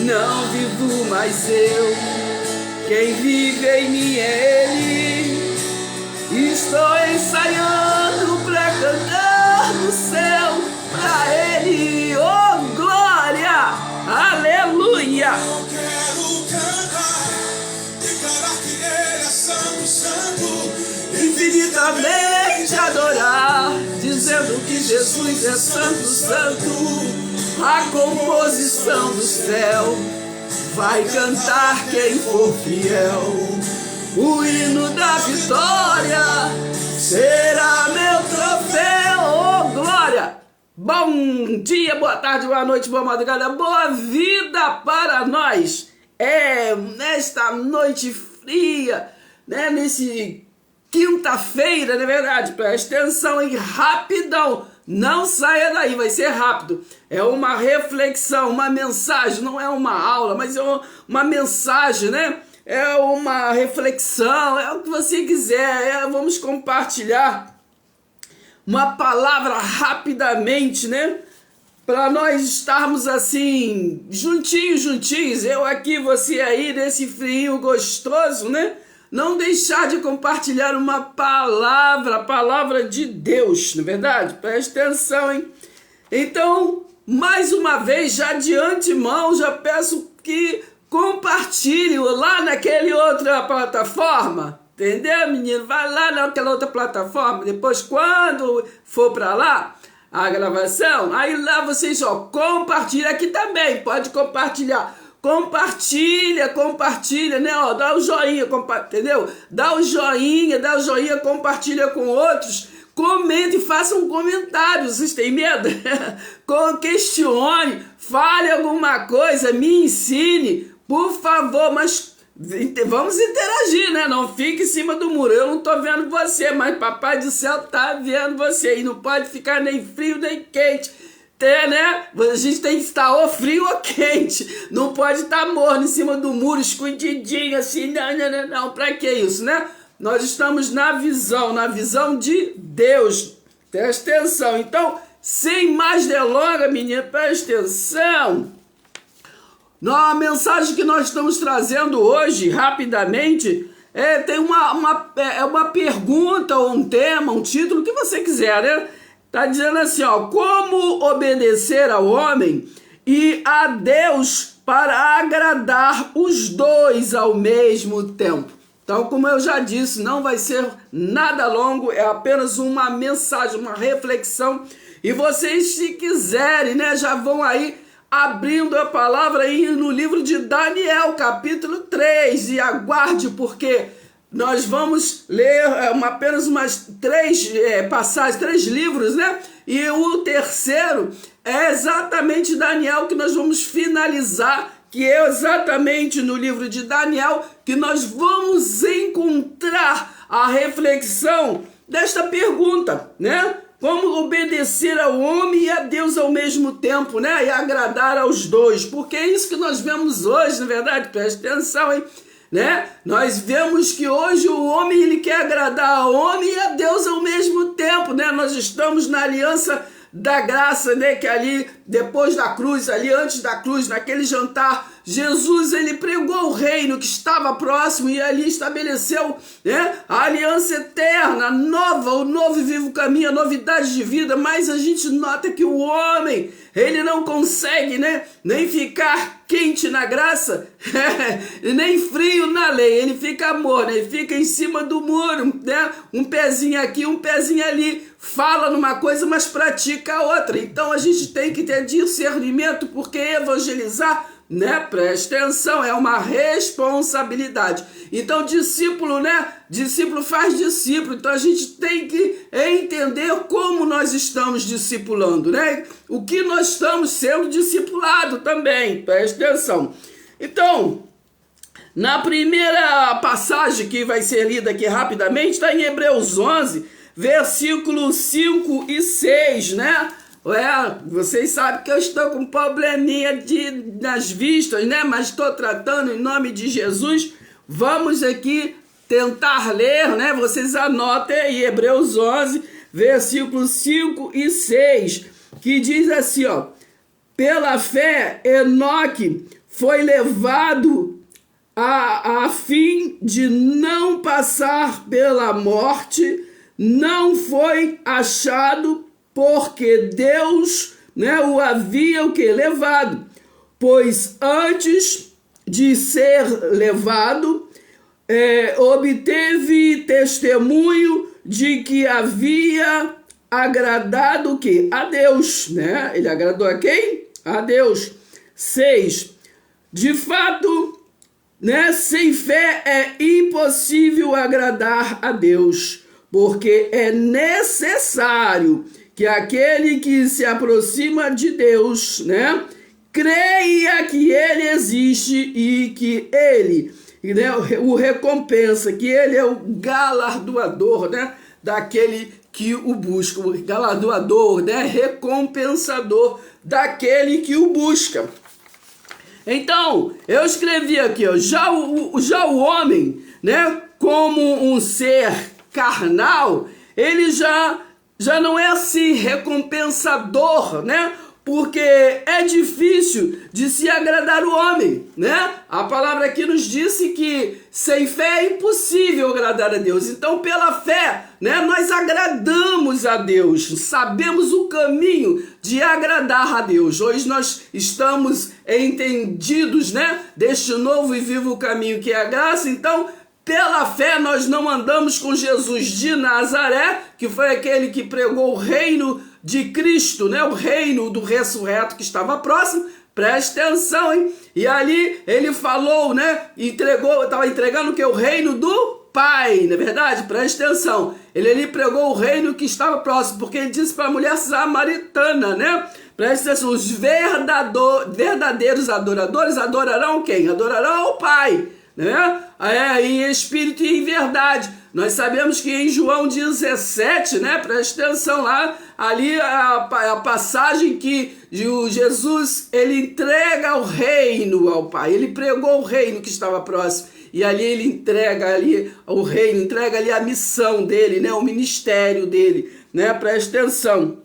não vivo mais eu, quem vive em mim é Ele. Estou ensaiando pra cantar no céu pra Ele. Oh, glória! Aleluia! Eu quero cantar, declarar que Ele é santo, santo, infinitamente adorar, dizendo que Jesus é santo, santo. A composição do céu vai cantar quem for fiel. O hino da vitória será meu troféu. Oh, glória! Bom dia, boa tarde, boa noite, boa madrugada, boa vida para nós. Nesta noite fria, né, nesse quinta-feira, na verdade, presta atenção aí, rapidão, não saia daí, vai ser rápido. É uma reflexão, uma mensagem, não é uma aula, mas é uma mensagem, né? É uma reflexão, é o que você quiser, vamos compartilhar uma palavra rapidamente, né? Para nós estarmos assim, juntinhos, eu aqui, você aí, nesse frio gostoso, né? Não deixar de compartilhar uma palavra, a palavra de Deus, não é verdade? Preste atenção, hein? Então, mais uma vez, já de antemão, já peço que compartilhe lá naquela outra plataforma, entendeu, menino? Vai lá naquela outra plataforma, depois quando for para lá, a gravação, aí lá vocês só compartilha, aqui também, pode compartilhar. Compartilha, né? Ó, dá o joinha, entendeu? Dá o joinha, compartilha com outros, comente e faça um comentário. Vocês têm medo? Questione, fale alguma coisa, me ensine, por favor, mas vamos interagir, né? Não fique em cima do muro. Eu não tô vendo você, mas Papai do Céu tá vendo você. E não pode ficar nem frio nem quente. Né? A gente tem que estar ou frio ou quente. Não pode estar morno em cima do muro, escondidinho assim. Não. Pra que isso, né? Nós estamos na visão de Deus. Presta atenção. Então, sem mais delongas, menina, presta atenção. A mensagem que nós estamos trazendo hoje, rapidamente, tem uma pergunta ou um tema, um título, o que você quiser, né? Tá dizendo assim, ó, como obedecer ao homem e a Deus para agradar os dois ao mesmo tempo. Então, como eu já disse, não vai ser nada longo, é apenas uma mensagem, uma reflexão. E vocês, se quiserem, né, já vão aí abrindo a palavra aí no livro de Daniel, capítulo 3, e aguarde, porque nós vamos ler apenas umas três passagens, 3 livros, né? E o terceiro é exatamente Daniel, que nós vamos finalizar, que é exatamente no livro de Daniel que nós vamos encontrar a reflexão desta pergunta, né? Como obedecer ao homem e a Deus ao mesmo tempo, né? E agradar aos dois, porque é isso que nós vemos hoje, na verdade, preste atenção, hein? Né? Nós vemos que hoje o homem ele quer agradar ao homem e a Deus ao mesmo tempo, né? Nós estamos na aliança da graça, né? Que ali depois da cruz, ali antes da cruz, naquele jantar, Jesus ele pregou o reino que estava próximo e ali estabeleceu, né, a aliança eterna, o novo e vivo caminho, a novidade de vida. Mas a gente nota que o homem ele não consegue, né, nem ficar quente na graça, nem frio na lei. Ele fica morno, ele fica em cima do muro, né, um pezinho aqui, um pezinho ali, fala numa coisa, mas pratica a outra. Então a gente tem que ter discernimento, porque evangelizar, né, presta atenção, é uma responsabilidade. Então discípulo, né, discípulo faz discípulo. Então a gente tem que entender como nós estamos discipulando, né, o que nós estamos sendo discipulado também, presta atenção. Então, na primeira passagem que vai ser lida aqui rapidamente, está em Hebreus 11, versículos 5 e 6, né? Vocês sabem que eu estou com probleminha nas vistas, né? Mas estou tratando em nome de Jesus. Vamos aqui tentar ler, né? Vocês anotem aí, Hebreus 11, versículos 5 e 6, que diz assim, ó: pela fé, Enoque foi levado a fim de não passar pela morte, não foi achado, porque Deus, né, o havia levado. Pois antes de ser levado, obteve testemunho de que havia agradado o quê? A Deus, né? Ele agradou a quem? A Deus. 6. De fato, né, sem fé é impossível agradar a Deus, porque é necessário que aquele que se aproxima de Deus, né, creia que Ele existe e que Ele, né, o recompensa, que Ele é o galardoador, né, daquele que o busca, o galardoador, né, recompensador daquele que o busca. Então, eu escrevi aqui, ó, já o homem, né, como um ser carnal, ele já não é assim recompensador, né? Porque é difícil de se agradar o homem, né? A palavra aqui nos disse que sem fé é impossível agradar a Deus. Então, pela fé, né, nós agradamos a Deus, sabemos o caminho de agradar a Deus. Hoje nós estamos entendidos, né, deste novo e vivo caminho que é a graça. Então, pela fé nós não andamos com Jesus de Nazaré, que foi aquele que pregou o reino de Cristo, né? O reino do ressurreto que estava próximo. Preste atenção, hein? E ali ele falou, né? Estava entregando o que? O reino do Pai, não é verdade? Preste atenção. Ele pregou o reino que estava próximo, porque ele disse para a mulher samaritana, né? Preste atenção, os verdadeiros adoradores adorarão quem? Adorarão o Pai, né? Em espírito e em verdade. Nós sabemos que em João 17, né? Preste atenção lá, ali a passagem que Jesus, ele entrega o reino ao Pai. Ele pregou o reino que estava próximo. E ali ele entrega ali o reino, entrega ali a missão dele, né? O ministério dele, né? Preste atenção.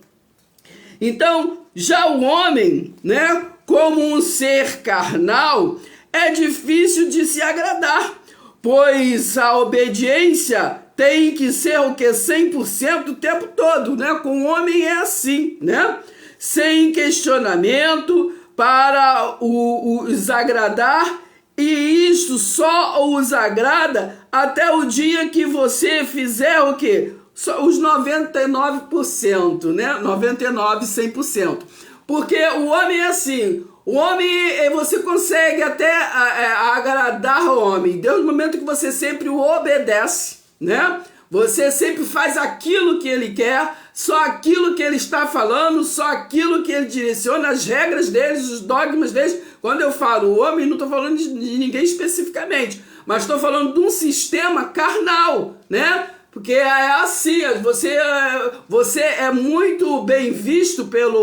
Então, já o homem, né? Como um ser carnal, é difícil de se agradar, pois a obediência tem que ser o que? 100% o tempo todo, né? Com o homem é assim, né? Sem questionamento, para os agradar, e isso só os agrada até o dia que você fizer o quê? Só os 99%, né? 99, 100%. Porque o homem é assim. O homem, você consegue até agradar o homem, desde o momento que você sempre o obedece, né? Você sempre faz aquilo que ele quer, só aquilo que ele está falando, só aquilo que ele direciona, as regras deles, os dogmas deles. Quando eu falo o homem, não estou falando de ninguém especificamente, mas estou falando de um sistema carnal, né? Porque é assim, você é muito bem visto pela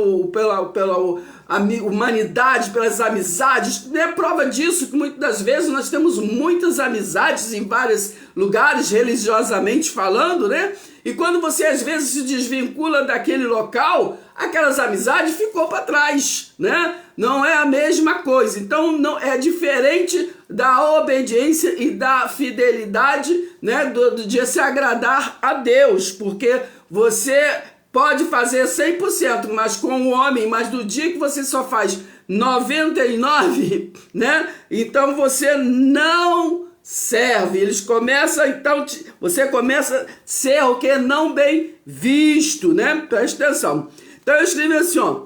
humanidade, pelas amizades. É prova disso que muitas das vezes nós temos muitas amizades em vários lugares, religiosamente falando, né? E quando você às vezes se desvincula daquele local, aquelas amizades ficou para trás, né? Não é a mesma coisa. Então não é diferente da obediência e da fidelidade, né? De se agradar a Deus, porque você pode fazer 100%, mas com o homem, mas do dia que você só faz 99%, né? Então você não serve. Eles começam, então, você começa a ser o que? Não bem visto, né? Presta atenção. Então eu escrevi assim, ó.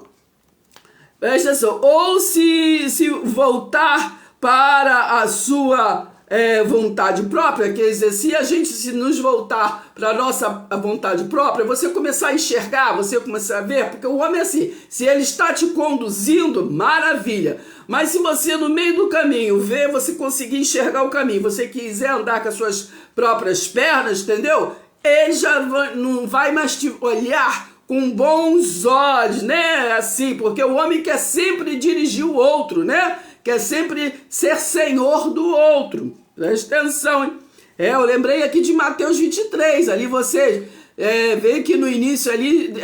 Presta atenção. Ou se voltar para a sua vontade própria, quer dizer, se a gente se nos voltar para a nossa vontade própria, você começar a enxergar, você começar a ver, porque o homem é assim, se ele está te conduzindo, maravilha, mas se você no meio do caminho vê, você conseguir enxergar o caminho, você quiser andar com as suas próprias pernas, entendeu? Ele já não vai mais te olhar com bons olhos, né? Assim, porque o homem quer sempre dirigir o outro, né? Quer sempre ser senhor do outro. Presta atenção, hein? Eu lembrei aqui de Mateus 23, ali vocês, veio que no início ali,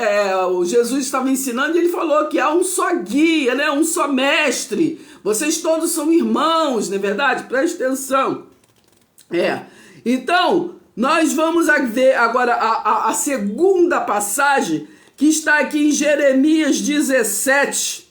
o Jesus estava ensinando e ele falou que há um só guia, né? Um só mestre. Vocês todos são irmãos, não é verdade? Preste atenção. Então, nós vamos ver agora a segunda passagem que está aqui em Jeremias 17,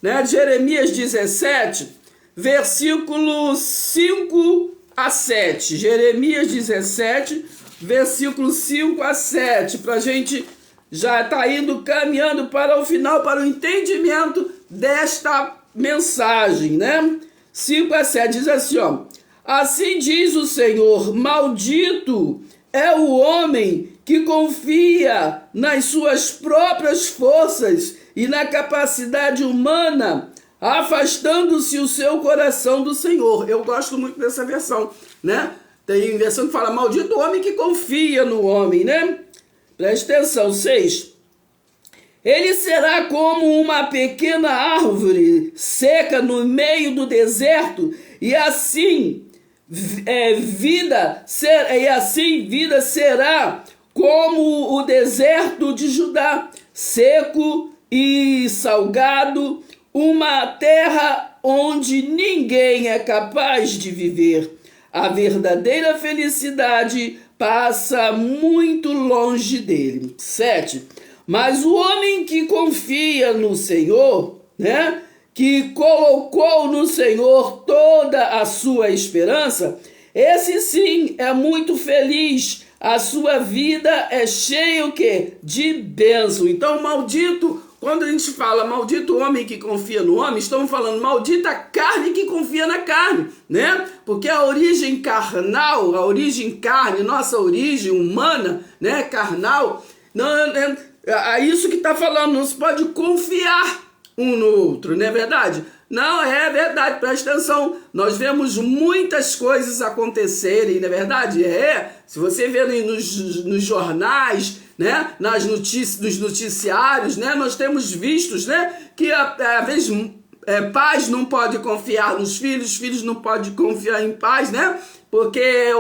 né? Jeremias 17, versículos 5 a 7. Jeremias 17, versículos 5 a 7, para a gente já estar indo caminhando para o final, para o entendimento desta mensagem, né? 5 a 7 diz assim, ó: assim diz o Senhor, maldito é o homem que confia nas suas próprias forças e na capacidade humana, afastando-se o seu coração do Senhor. Eu gosto muito dessa versão, né? Tem versão que fala, maldito o homem que confia no homem, né? Preste atenção, 6. Ele será como uma pequena árvore seca no meio do deserto, e assim vida será como o deserto de Judá, seco e salgado, uma terra onde ninguém é capaz de viver. A verdadeira felicidade passa muito longe dele. 7. Mas o homem que confia no Senhor, né, que colocou no Senhor toda a sua esperança, esse sim é muito feliz. A sua vida é cheia o quê? De bênção. Então, maldito, quando a gente fala maldito o homem que confia no homem, estamos falando maldita a carne que confia na carne, né? Porque a origem carnal, a origem carne, nossa origem humana, né, carnal, não é isso que está falando, não se pode confiar um no outro, não é verdade? Não, é verdade, presta atenção, nós vemos muitas coisas acontecerem, não é verdade? Se você vê nos jornais, né, nos noticiários, né, nós temos vistos, né, que às vezes pais não podem confiar nos filhos, filhos não podem confiar em pais, né, porque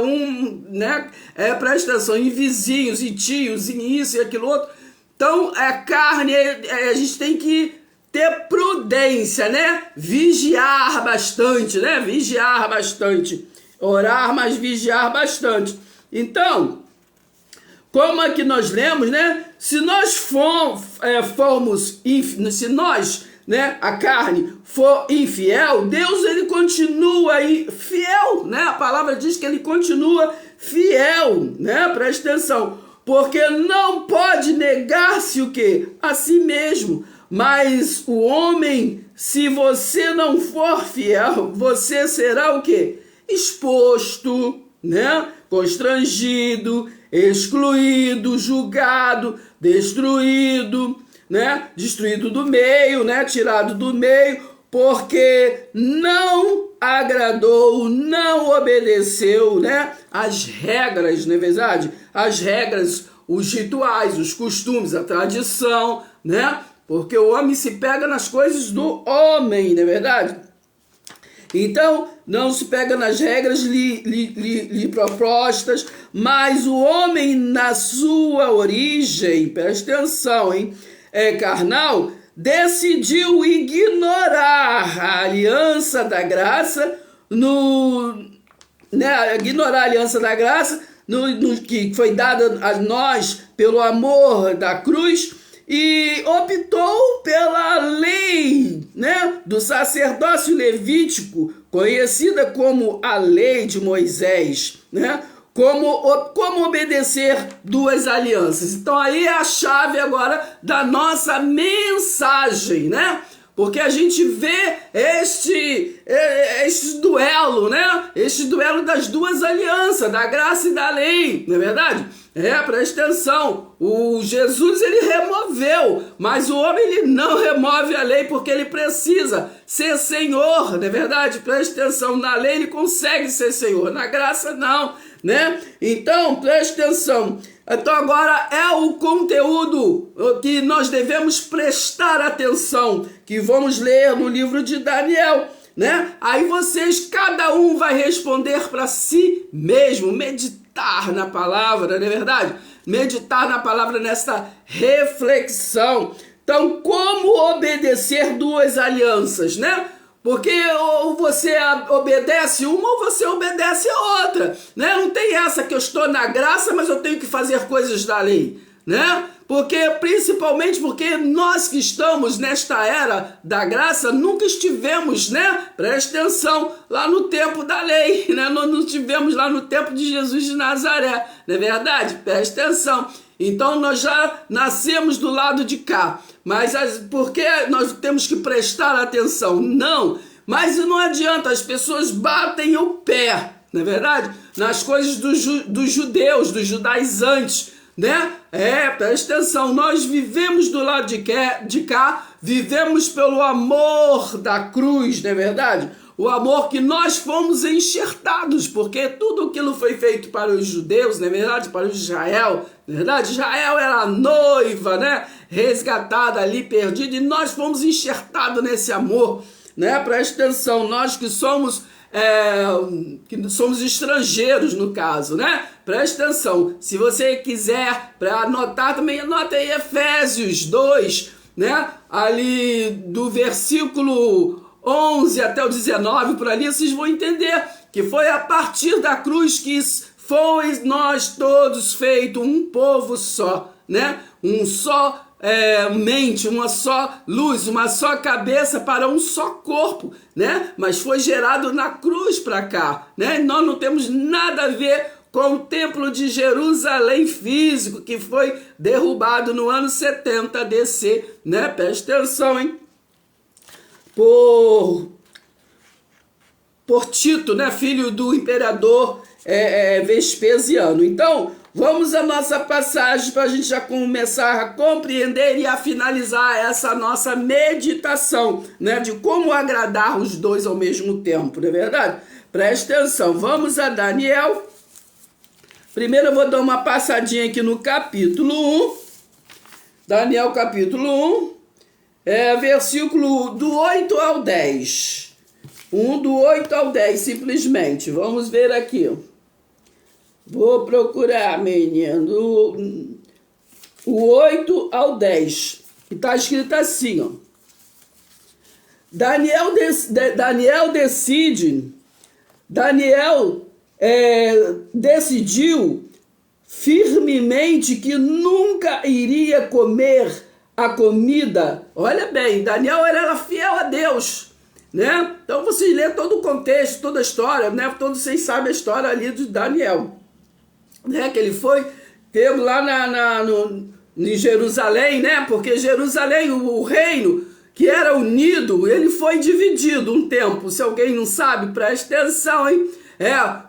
né, presta atenção, em vizinhos, em tios, em isso e aquilo outro. Então, carne, a gente tem que ter prudência, né? Vigiar bastante, né? Vigiar bastante. Orar, mas vigiar bastante. Então, como aqui nós lemos, né? Se nós se nós, né, a carne for infiel, Deus, ele continua fiel, né? A palavra diz que ele continua fiel, né? Presta atenção. Porque não pode negar-se o quê? A si mesmo. Mas o homem, se você não for fiel, você será o quê? Exposto, né? Constrangido, excluído, julgado, destruído, né? Destruído do meio, né? Tirado do meio, porque não agradou, não obedeceu, né? As regras, não é verdade? As regras, os rituais, os costumes, a tradição, né? Porque o homem se pega nas coisas do homem, não é verdade? Então, não se pega nas regras lhe propostas, mas o homem na sua origem, presta atenção, hein? Carnal, decidiu ignorar a aliança da graça, ignorar a aliança da graça, que foi dada a nós pelo amor da cruz, e optou pela lei, né, do sacerdócio levítico, conhecida como a lei de Moisés, né, como obedecer duas alianças. Então aí é a chave agora da nossa mensagem, né? Porque a gente vê este duelo, né? Este duelo das duas alianças, da graça e da lei, não é verdade? Presta atenção, o Jesus ele removeu, mas o homem ele não remove a lei porque ele precisa ser Senhor, não é verdade? Presta atenção, na lei ele consegue ser Senhor, na graça não, né? Então, presta atenção. Então agora é o conteúdo que nós devemos prestar atenção, que vamos ler no livro de Daniel, né? Aí cada um vai responder para si mesmo, meditar na palavra, não é verdade? meditar na palavra nessa reflexão. Então, como obedecer duas alianças, né? Porque ou você obedece uma ou você obedece a outra, né? Não tem essa que eu estou na graça, mas eu tenho que fazer coisas da lei, né? Principalmente porque nós que estamos nesta era da graça nunca estivemos, né? Preste atenção, lá no tempo da lei, né? Nós não estivemos lá no tempo de Jesus de Nazaré, não é verdade? Preste atenção. Então nós já nascemos do lado de cá, mas por que nós temos que prestar atenção? Não, mas não adianta, as pessoas batem o pé, não é verdade? Nas coisas dos judeus, dos judaizantes, né? Presta atenção, nós vivemos do lado de cá, vivemos pelo amor da cruz, não é verdade? O amor que nós fomos enxertados, porque tudo aquilo foi feito para os judeus, não é verdade? Para Israel, não é verdade? Israel era a noiva, né? Resgatada ali, perdida, e nós fomos enxertados nesse amor, né? Presta atenção, nós que somos estrangeiros no caso, né? Presta atenção, se você quiser para anotar também, anota aí Efésios 2, né? Ali do versículo 11 até o 19, por ali vocês vão entender que foi a partir da cruz que foi nós todos feito um povo só, né? Um só mente, uma só luz, uma só cabeça para um só corpo, né? Mas foi gerado na cruz para cá, né? Nós não temos nada a ver com o templo de Jerusalém físico que foi derrubado no ano 70 DC, né? Presta atenção, hein? Por Tito, né, filho do imperador Vespasiano. Então, vamos à nossa passagem para a gente já começar a compreender e a finalizar essa nossa meditação, né, de como agradar os dois ao mesmo tempo, não é verdade? Preste atenção, vamos a Daniel. Primeiro eu vou dar uma passadinha aqui no capítulo 1, Daniel capítulo 1, versículo do 8 ao 10. 1 do 8 ao 10, simplesmente. Vamos ver aqui. Vou procurar, menino. O 8 ao 10. Que está escrito assim, ó. Daniel decidiu firmemente que nunca iria comer a comida. Olha bem, Daniel era fiel a Deus, né? Então vocês lêem todo o contexto, toda a história, né? Todos vocês sabem a história ali de Daniel, né? Que ele teve lá em Jerusalém, né? Porque Jerusalém, o reino que era unido, ele foi dividido um tempo. Se alguém não sabe, preste atenção, hein?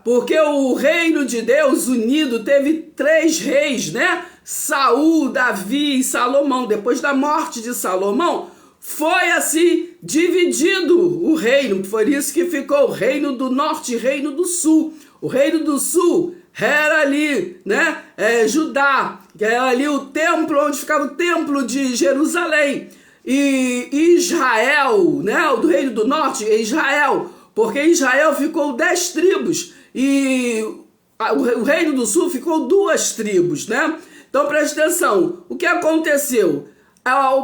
Porque o reino de Deus unido teve 3 reis, né? Saul, Davi e Salomão. Depois da morte de Salomão, foi assim dividido o reino. Por isso que ficou o reino do norte e reino do sul. O reino do sul era ali, né? Judá, que era ali o templo, onde ficava o templo de Jerusalém. E Israel, né? O do reino do norte é Israel, porque Israel ficou 10 tribos e o reino do sul ficou 2 tribos, né? Então preste atenção, o que aconteceu?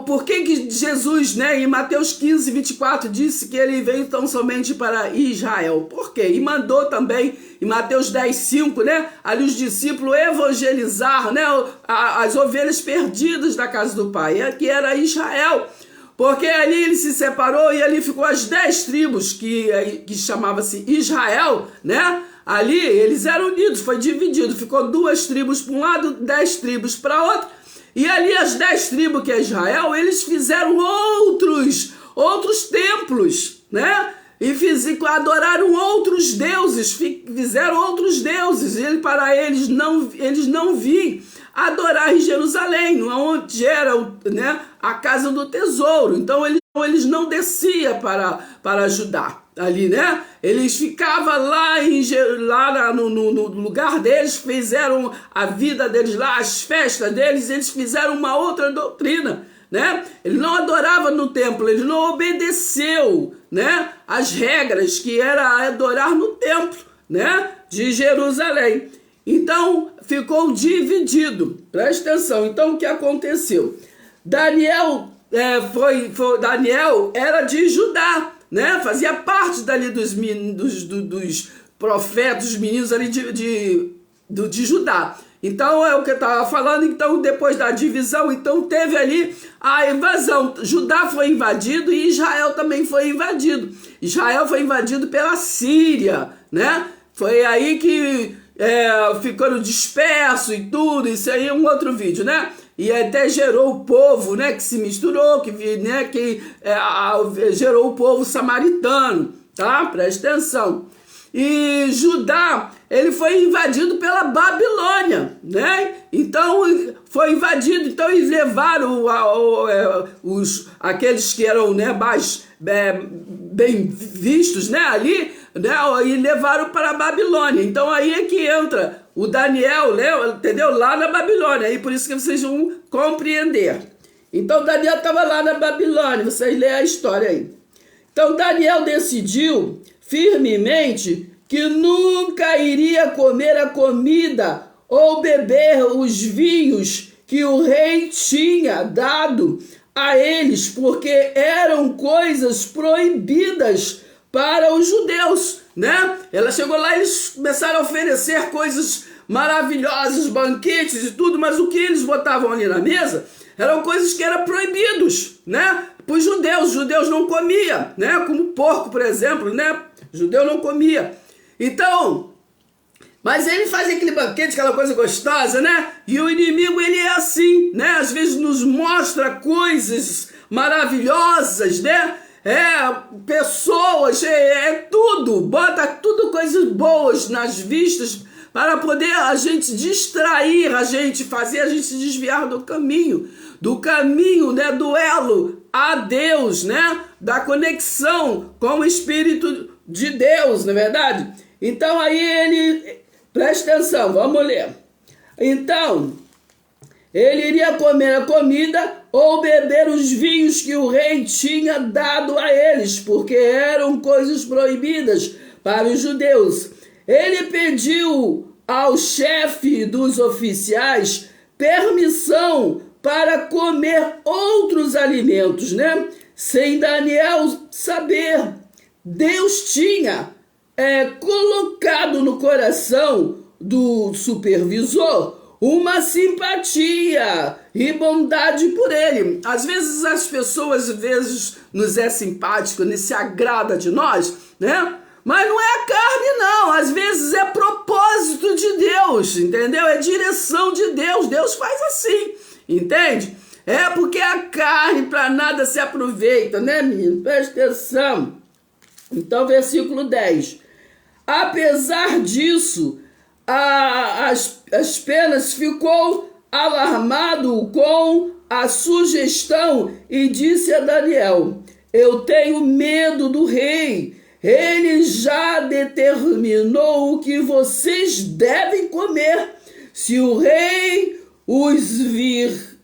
Por que Jesus, né, em Mateus 15, 24, disse que ele veio tão somente para Israel? Por quê? E mandou também, em Mateus 10, 5, né, ali os discípulos evangelizar, né, as ovelhas perdidas da casa do Pai, que era Israel. Porque ali ele se separou e ali ficou as 10 tribos, que chamava-se Israel, né? Ali eles eram unidos, foi dividido, ficou 2 tribos para um lado, 10 tribos para outro. E ali as 10 tribos que é Israel, eles fizeram outros templos, né? E adoraram outros deuses, fizeram outros deuses. E para eles não vinham adorar em Jerusalém, onde era, né, a casa do tesouro. Então eles não desciam para Judá ali, né? Eles ficavam lá no lugar deles, fizeram a vida deles lá, as festas deles, eles fizeram uma outra doutrina, né? Ele não adorava no templo, ele não obedeceu, né, as regras que era adorar no templo, né, de Jerusalém. Então ficou dividido. Presta atenção. Então o que aconteceu? Daniel Daniel era de Judá, né? Fazia parte dali dos profetas, dos meninos ali de Judá. Então é o que eu estava falando. Então depois da divisão, então teve ali a invasão. Judá foi invadido e Israel também foi invadido. Israel foi invadido pela Síria, né? Foi aí que ficando disperso e tudo. Isso aí é um outro vídeo, né? E até gerou o povo, né, que se misturou, gerou o povo samaritano, tá? Presta atenção. E Judá, ele foi invadido pela Babilônia, né? Então, foi invadido, então eles levaram aqueles que eram, né, mais bem vistos, né, ali, né, e levaram para a Babilônia. Então, aí é que entra o Daniel, entendeu? Lá na Babilônia, aí por isso que vocês vão compreender. Então, Daniel estava lá na Babilônia, vocês leem a história aí. Então, Daniel decidiu firmemente que nunca iria comer a comida ou beber os vinhos que o rei tinha dado a eles, porque eram coisas proibidas para os judeus, né? Ela chegou lá e eles começaram a oferecer coisas maravilhosas, banquetes e tudo, mas o que eles botavam ali na mesa eram coisas que eram proibidos, né? Para os judeus não comiam, né? Como porco, por exemplo, né? Judeu não comia. Então, mas ele faz aquele banquete, aquela coisa gostosa, né? E o inimigo, ele é assim, né? Às vezes nos mostra coisas maravilhosas, né? Pessoas, tudo, bota tudo coisas boas nas vistas para poder a gente distrair, fazer a gente desviar do caminho, né? Do elo a Deus, né? Da conexão com o Espírito de Deus, não é verdade? Então aí ele, presta atenção, vamos ler. Então, ele iria comer a comida ou beber os vinhos que o rei tinha dado a eles, porque eram coisas proibidas para os judeus. Ele pediu ao chefe dos oficiais permissão para comer outros alimentos, né? Sem Daniel saber. Deus tinha colocado no coração do supervisor uma simpatia e bondade por ele. Às vezes as pessoas nos é simpático, nos se agrada de nós, né? Mas não é a carne, não. Às vezes é propósito de Deus, entendeu? É direção de Deus. Deus faz assim, entende? Porque a carne para nada se aproveita, né, menino? Presta atenção. Então, versículo 10. Apesar disso, as penas ficou alarmado com a sugestão e disse a Daniel: eu tenho medo do rei. Ele já determinou o que vocês devem comer. Se o rei os ver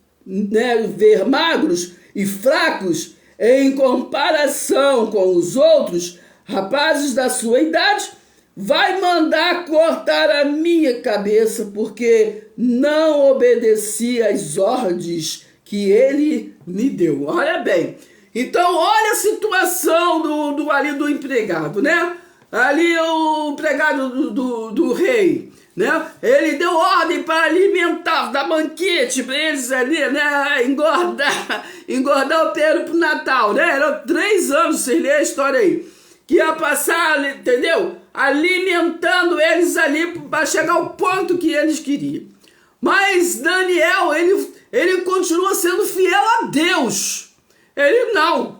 magros e fracos em comparação com os outros rapazes da sua idade, vai mandar cortar a minha cabeça, porque não obedeci às ordens que ele me deu. Olha bem. Então, olha a situação do empregado, né? Ali o empregado do rei, né? Ele deu ordem para alimentar, dar banquete para eles ali, né? Engordar o pelo pro Natal, né? Eram 3 anos, vocês lêem a história aí, que ia passar, entendeu? Alimentando eles ali para chegar ao ponto que eles queriam. Mas Daniel, ele continua sendo fiel a Deus. Ele não.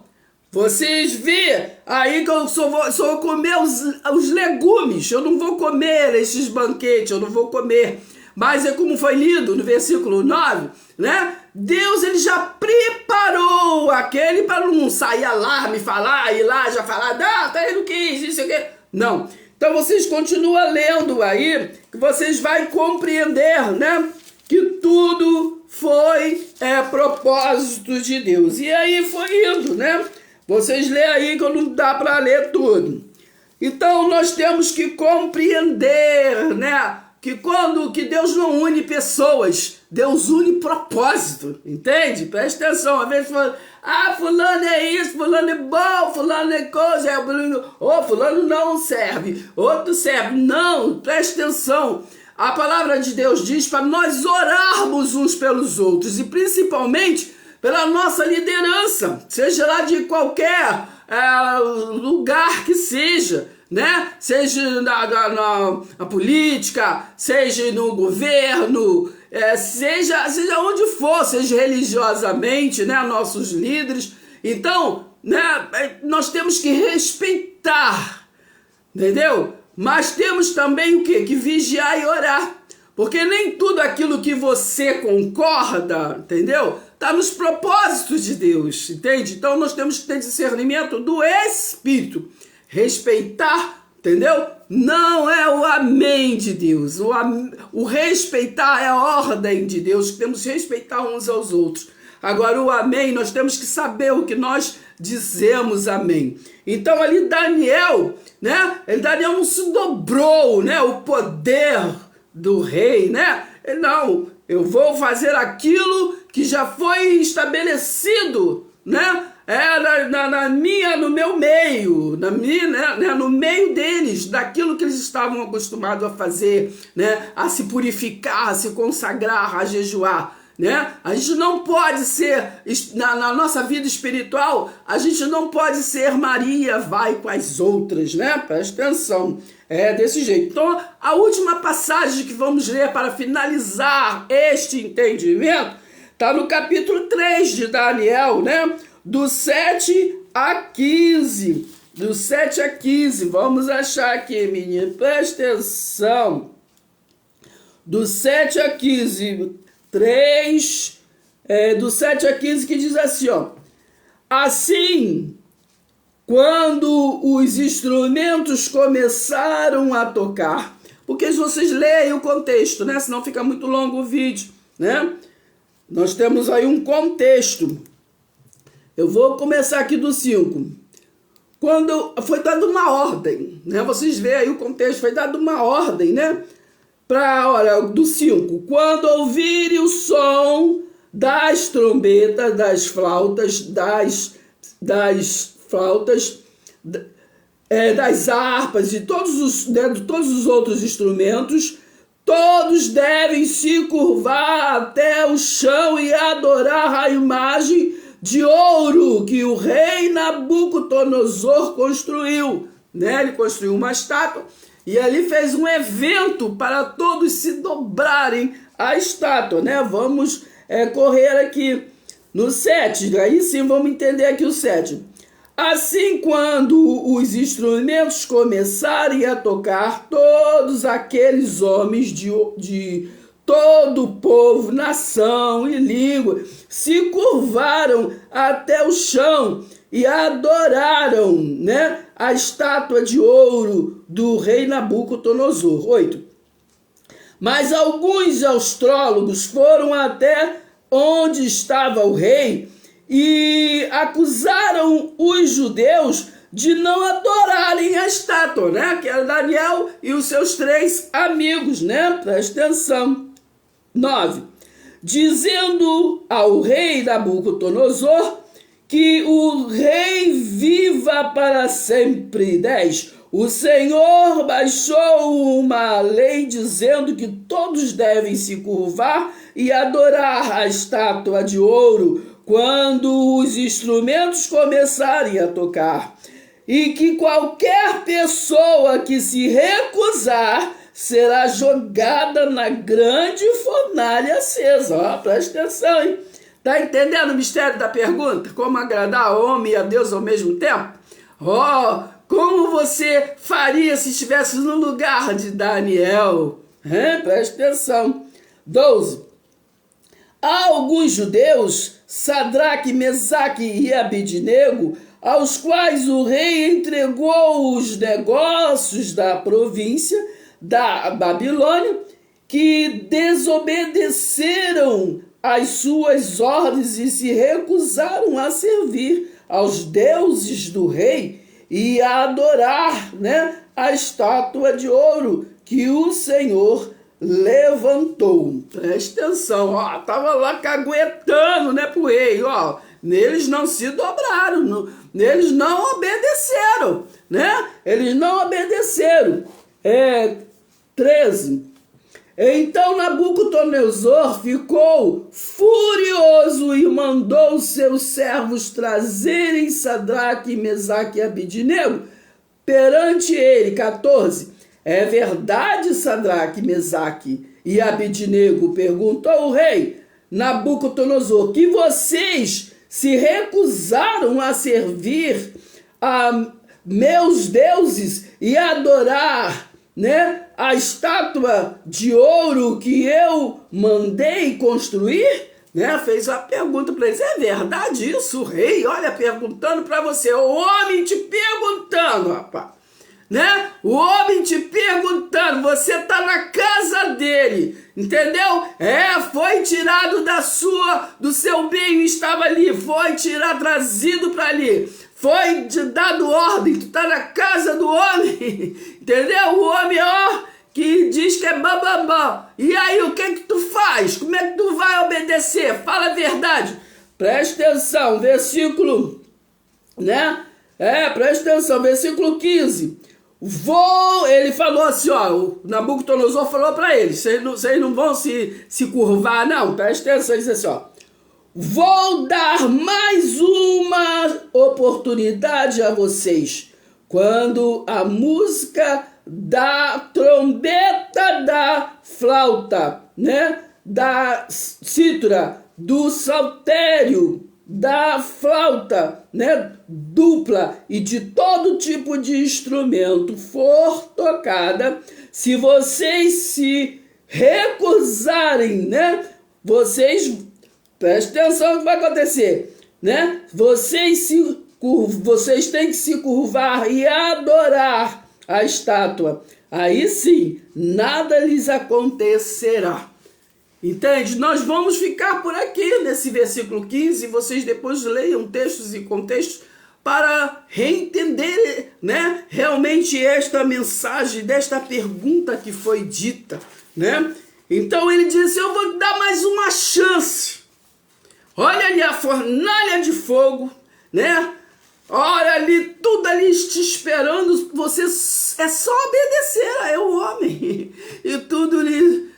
Vocês vê aí que eu só vou comer os legumes. Eu não vou comer esses banquetes, eu não vou comer. Mas é como foi lido no versículo 9, né? Deus, ele já preparou aquele para não sair alarme, ir lá, já falar, ele não quis, isso aqui. Não. Então vocês continuam lendo aí, que vocês vão compreender, né? Que tudo foi propósito de Deus. E aí foi indo, né? Vocês lêem aí que não dá para ler tudo. Então nós temos que compreender, né? que Deus não une pessoas, Deus une propósito, entende? Presta atenção, às vezes fala, fulano é isso, fulano é bom, fulano é coisa, fulano não serve, outro serve. Não, presta atenção. A palavra de Deus diz para nós orarmos uns pelos outros e principalmente pela nossa liderança, seja lá de qualquer lugar que seja, né? Seja na política, seja no governo, seja onde for, seja religiosamente, né? Nossos líderes. Então, né? Nós temos que respeitar, entendeu? Mas temos também o quê? Que vigiar e orar. Porque nem tudo aquilo que você concorda, entendeu? Está nos propósitos de Deus, entende? Então nós temos que ter discernimento do Espírito. Respeitar, entendeu? Não é o amém de Deus. O respeitar é a ordem de Deus. Temos que respeitar uns aos outros. Agora o amém, nós temos que saber o que nós dizemos amém. Então ali Daniel, né? Daniel não se dobrou, né? O poder do rei, né? Não, eu vou fazer aquilo que já foi estabelecido, né? No meu meio, no meio deles, daquilo que eles estavam acostumados a fazer, né? A se purificar, a se consagrar, a jejuar, né? A gente não pode ser, na nossa vida espiritual, a gente não pode ser Maria vai com as outras, né? Presta atenção. É desse jeito. Então, a última passagem que vamos ler para finalizar este entendimento está no capítulo 3 de Daniel, né? Do 7 a 15. Do 7 a 15. Vamos achar aqui, menino. Presta atenção. Do 7 a 15. 3. Do 7 a 15 que diz assim, ó. Assim, quando os instrumentos começaram a tocar, porque se vocês leem o contexto, né? Senão fica muito longo o vídeo, né? Nós temos aí um contexto. Eu vou começar aqui do 5. Quando foi dada uma ordem, né? Vocês veem aí o contexto, foi dada uma ordem, né? Olha, do 5. Quando ouvirem o som das trombetas, das flautas, das harpas e todos os outros instrumentos, todos devem se curvar até o chão e adorar a imagem de ouro que o rei Nabucodonosor construiu, né? Ele construiu uma estátua e ali fez um evento para todos se dobrarem à estátua, né? Vamos correr aqui no 7, aí sim vamos entender aqui o 7. Assim, quando os instrumentos começarem a tocar, todos aqueles homens de todo o povo, nação e língua se curvaram até o chão e adoraram, né, a estátua de ouro do rei Nabucodonosor. 8. Mas alguns astrólogos foram até onde estava o rei e acusaram os judeus de não adorarem a estátua, né? Que era Daniel e os seus 3 amigos, né? Presta atenção. 9. Dizendo ao rei Nabucodonosor que o rei viva para sempre. 10. O Senhor baixou uma lei dizendo que todos devem se curvar e adorar a estátua de ouro quando os instrumentos começarem a tocar, e que qualquer pessoa que se recusar será jogada na grande fornalha acesa. Ó, presta atenção, hein? Tá entendendo o mistério da pergunta? Como agradar ao homem e a Deus ao mesmo tempo? Ó, como você faria se estivesse no lugar de Daniel? Presta atenção. 12. Há alguns judeus, Sadraque, Mesaque e Abednego, aos quais o rei entregou os negócios da província da Babilônia, que desobedeceram às suas ordens e se recusaram a servir aos deuses do rei e a adorar, né, a estátua de ouro que o Senhor levantou. Presta atenção, ó, tava lá caguetando, né, pro rei, ó. Eles não se dobraram, eles não obedeceram, né? Eles não obedeceram. 13. Então Nabucodonosor ficou furioso e mandou seus servos trazerem Sadraque, Mesaque e Abidnego perante ele. 14. É verdade, Sadraque, Mesaque e Abidnego, perguntou o rei Nabucodonosor, que vocês se recusaram a servir a meus deuses e adorar, né, a estátua de ouro que eu mandei construir? Né? Fez uma pergunta para eles. É verdade isso, rei? Olha, perguntando para você, o homem te perguntando, rapaz. Né? O homem te perguntando, você tá na casa dele, entendeu? Foi tirado do seu bem, estava ali, foi trazido para ali, foi dado ordem, tu tá na casa do homem, entendeu? O homem, ó, que diz que é bambambam. E aí, o que tu faz? Como é que tu vai obedecer? Fala a verdade. Presta atenção, versículo, né? Presta atenção, versículo 15. Ele falou assim, ó, o Nabucodonosor falou para eles, vocês não vão se curvar, não, presta atenção, ele disse assim, ó, vou dar mais uma oportunidade a vocês, quando a música da trombeta, da flauta, né, da cítara, do saltério, da flauta, né, dupla e de todo tipo de instrumento for tocada, se vocês se recusarem, né, prestem atenção no que vai acontecer, né, vocês têm que se curvar e adorar a estátua, aí sim, nada lhes acontecerá. Entende? Nós vamos ficar por aqui nesse versículo 15, vocês depois leiam textos e contextos para reentender, né, realmente esta mensagem, desta pergunta que foi dita, né? Então ele disse, eu vou dar mais uma chance. Olha ali a fornalha de fogo, né? Olha ali, tudo ali te esperando, você é só obedecer, é o homem. E tudo ali,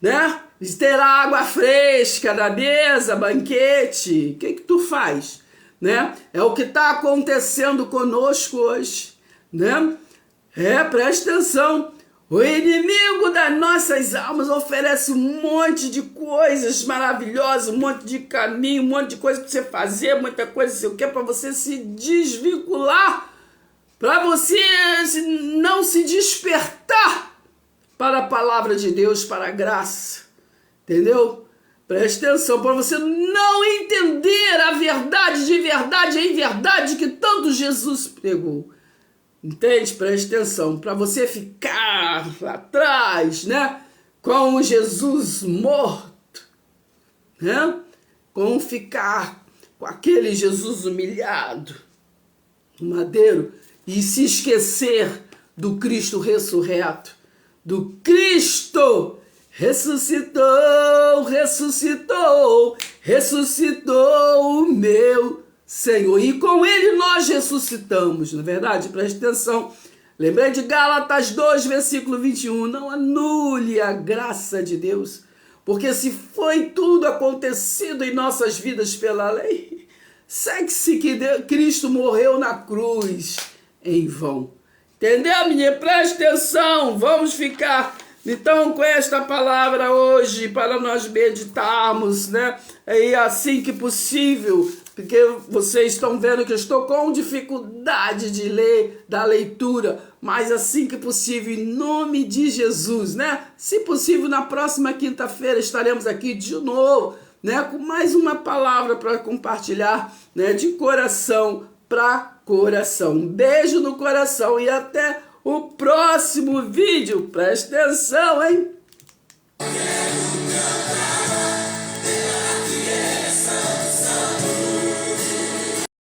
né? Terá água fresca na mesa, banquete. O que tu faz? Né? É o que está acontecendo conosco hoje. Né? Presta atenção. O inimigo das nossas almas oferece um monte de coisas maravilhosas, um monte de caminho, um monte de coisa para você fazer, muita coisa, sei o que, para você se desvincular, para você não se despertar para a palavra de Deus, para a graça. Entendeu? Preste atenção, para você não entender a verdade de verdade em verdade que tanto Jesus pregou. Entende? Preste atenção, para você ficar lá atrás, né? Com Jesus morto, né? Com ficar com aquele Jesus humilhado no madeiro e se esquecer do Cristo ressurreto, do Cristo ressuscitou, ressuscitou, ressuscitou o meu Senhor. E com ele nós ressuscitamos, não é verdade? Preste atenção. Lembrei de Gálatas 2, versículo 21. Não anule a graça de Deus, porque se foi tudo acontecido em nossas vidas pela lei, segue-se que Cristo morreu na cruz em vão. Entendeu, menina? Preste atenção. Vamos ficar então com esta palavra hoje para nós meditarmos, né? E assim que possível, porque vocês estão vendo que eu estou com dificuldade de ler, da leitura, mas assim que possível, em nome de Jesus, né? Se possível, na próxima quinta-feira estaremos aqui de novo, né? Com mais uma palavra para compartilhar, né? De coração para coração. Um beijo no coração e até o próximo vídeo. Presta atenção, hein?